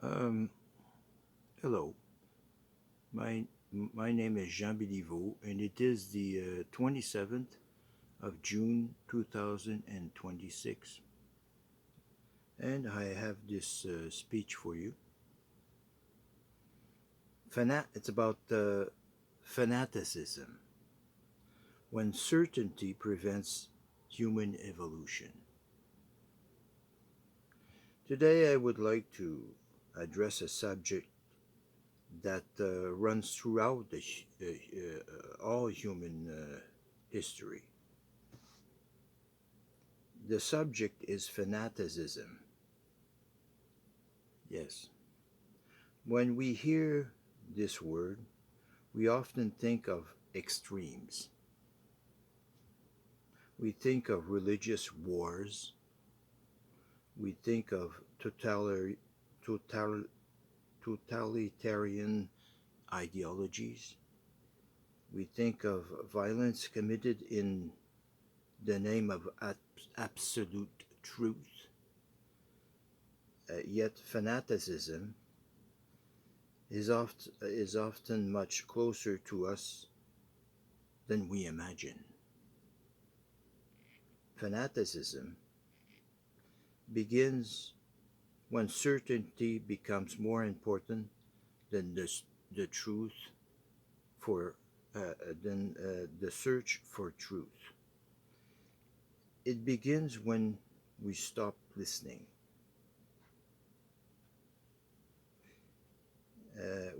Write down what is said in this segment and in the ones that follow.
Um, Hello. My my name is Jean Béliveau, and it is the 27th of June 2026. And I have this speech for you. It's about fanaticism, when certainty prevents human evolution. Today, I would like to address a subject that runs throughout all human history. The subject is fanaticism. Yes. When we hear this word, we often think of extremes. We think of religious wars. We think of total, totalitarian ideologies. We think of violence committed in the name of absolute truth. Yet fanaticism is often much closer to us than we imagine. Fanaticism begins when certainty becomes more important than the truth for than the search for truth. It begins when we stop listening,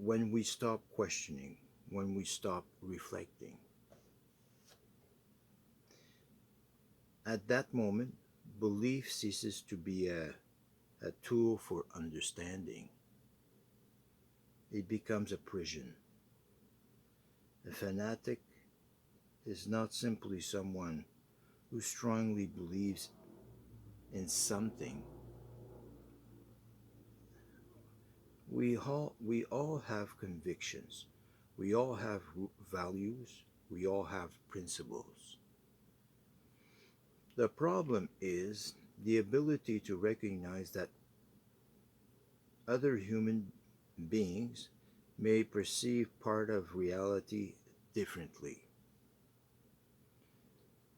when we stop questioning, when we stop reflecting. At that moment, belief ceases to be a tool for understanding. It becomes a prison. A fanatic is not simply someone who strongly believes in something. We all have convictions. We all have values. We all have principles. The problem is the ability to recognize that other human beings may perceive part of reality differently.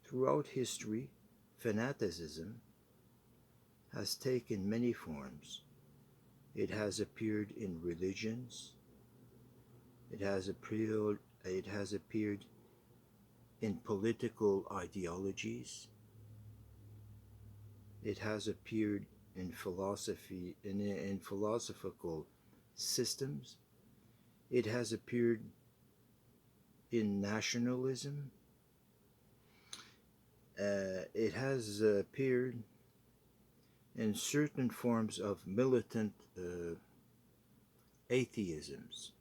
Throughout history, fanaticism has taken many forms. It has appeared in religions, it has appeared in political ideologies, it has appeared in philosophical systems, it has appeared in nationalism, it has appeared in certain forms of militant atheisms.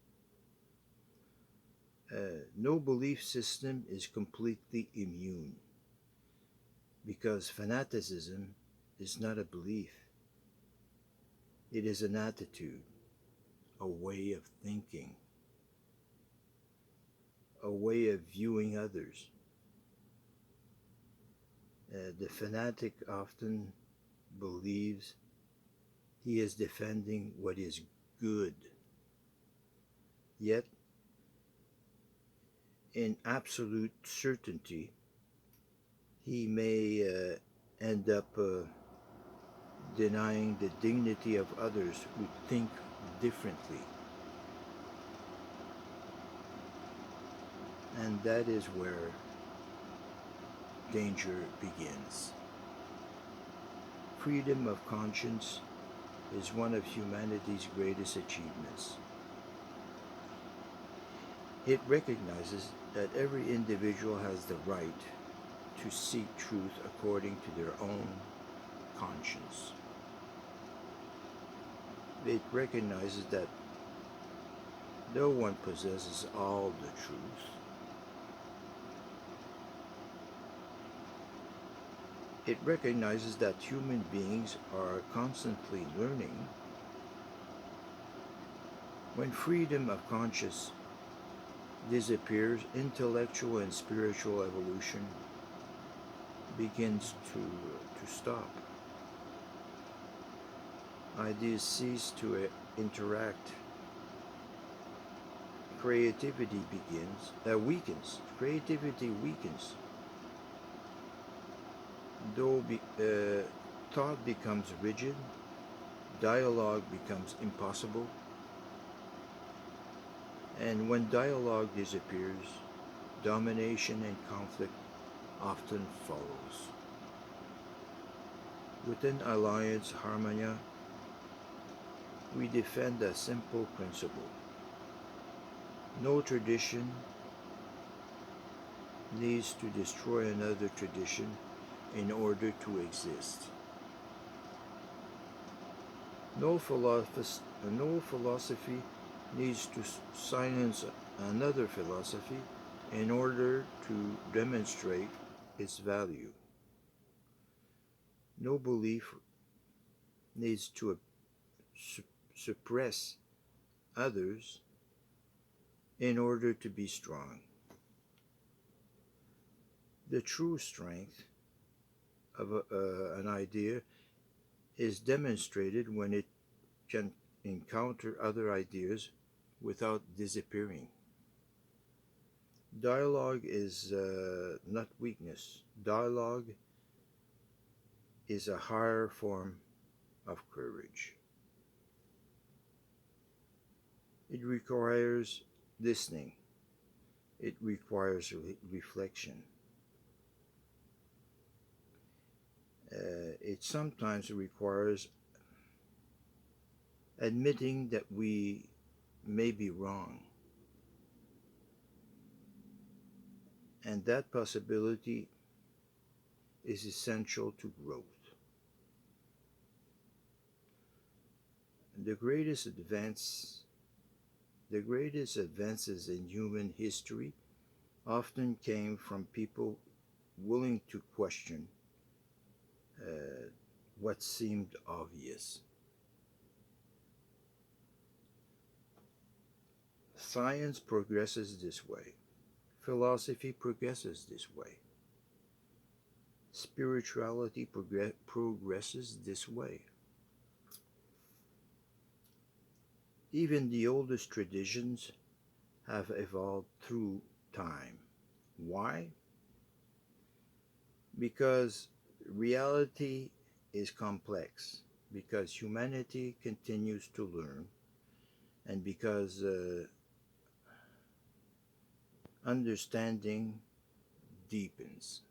No belief system is completely immune because fanaticism is not a belief, it is an attitude, a way of thinking, a way of viewing others. The fanatic often believes he is defending what is good, yet, in absolute certainty, he may end up denying the dignity of others who think differently. And that is where danger begins. Freedom of conscience is one of humanity's greatest achievements. It recognizes that every individual has the right to seek truth according to their own conscience. It recognizes that no one possesses all the truth. It recognizes that human beings are constantly learning. When freedom of conscience disappears, intellectual and spiritual evolution begins to stop. ideas cease to interact, creativity weakens. Creativity weakens, though thought becomes rigid, dialogue becomes impossible, and when dialogue disappears, domination and conflict often follows. Within Alliance Harmonia, we defend a simple principle. No tradition needs to destroy another tradition in order to exist. No philosophy needs to silence another philosophy in order to demonstrate its value. No belief needs to suppress others in order to be strong. The true strength of an idea is demonstrated when it can encounter other ideas without disappearing. Dialogue is not weakness. Dialogue is a higher form of courage. It requires listening. It requires reflection. It sometimes requires admitting that we may be wrong, and that possibility is essential to growth. The greatest advance, the greatest advances in human history often came from people willing to question uh, what seemed obvious. Science progresses this way. Philosophy progresses this way. Spirituality progresses this way. Even the oldest traditions have evolved through time. Why? Because reality is complex, because humanity continues to learn, and because understanding deepens.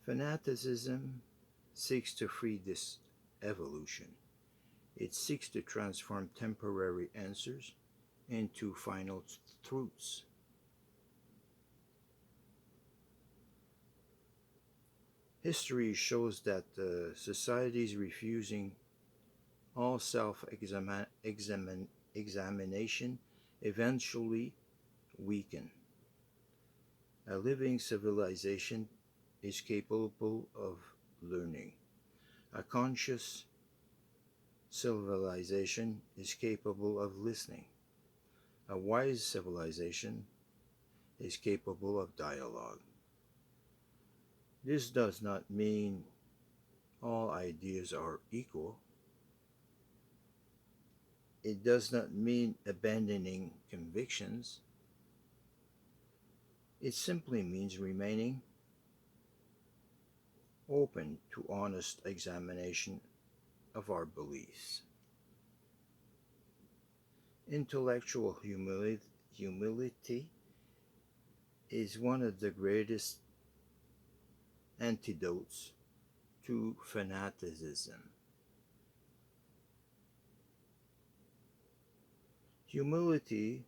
Fanaticism seeks to free this evolution. It seeks to transform temporary answers into final truths. History shows that societies refusing all self examination eventually weaken. A living civilization is capable of learning. A conscious civilization is capable of listening. A wise civilization is capable of dialogue. This does not mean all ideas are equal. It does not mean abandoning convictions. It simply means remaining open to honest examination of our beliefs. Intellectual humility is one of the greatest antidotes to fanaticism. Humility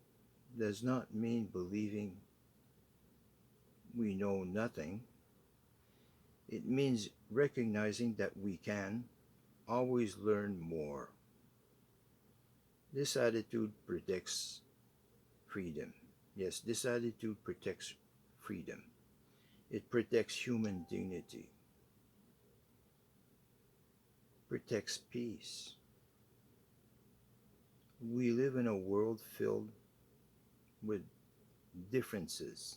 does not mean believing we know nothing. It means recognizing that we can always learn more. This attitude protects freedom. Yes, this attitude protects freedom. It protects human dignity, protects peace. We live in a world filled with differences,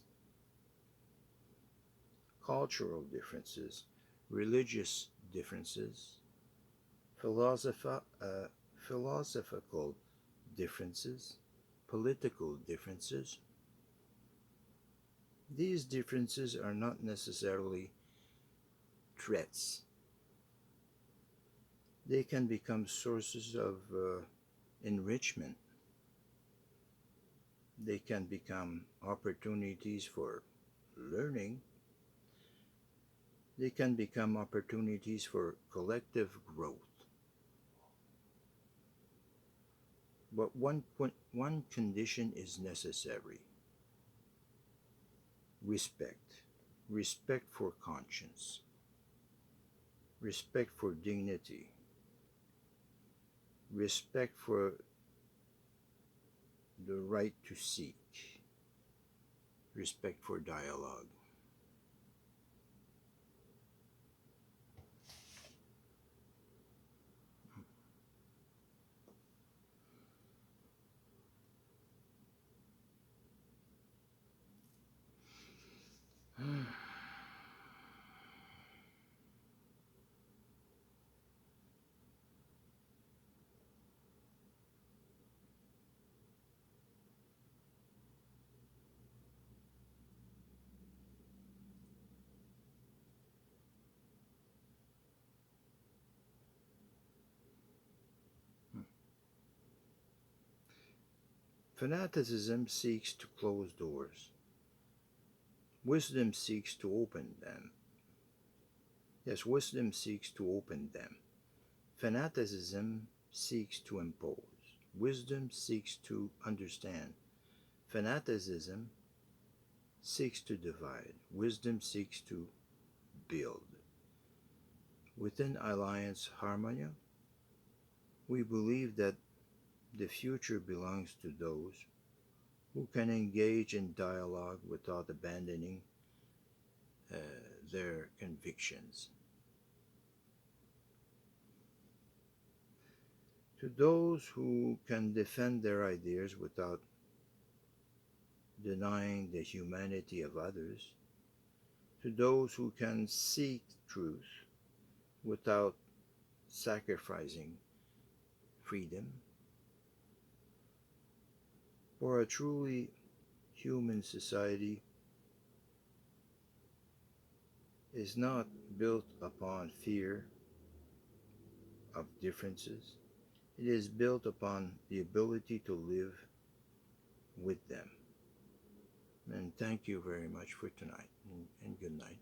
cultural differences, religious differences, philosophical differences, political differences. These differences are not necessarily threats. They can become sources of enrichment. They can become opportunities for learning. They can become opportunities for collective growth. But one condition is necessary: respect. Respect for conscience, respect for dignity, respect for the right to seek, respect for dialogue. Fanaticism seeks to close doors. Wisdom seeks to open them. Yes, wisdom seeks to open them. Fanaticism seeks to impose. Wisdom seeks to understand. Fanaticism seeks to divide. Wisdom seeks to build. Within Alliance Harmonia, we believe that the future belongs to those who can engage in dialogue without abandoning uh, their convictions. To those who can defend their ideas without denying the humanity of others, to those who can seek truth without sacrificing freedom, for a truly human society is not built upon fear of differences. It is built upon the ability to live with them. And thank you very much for tonight, and good night.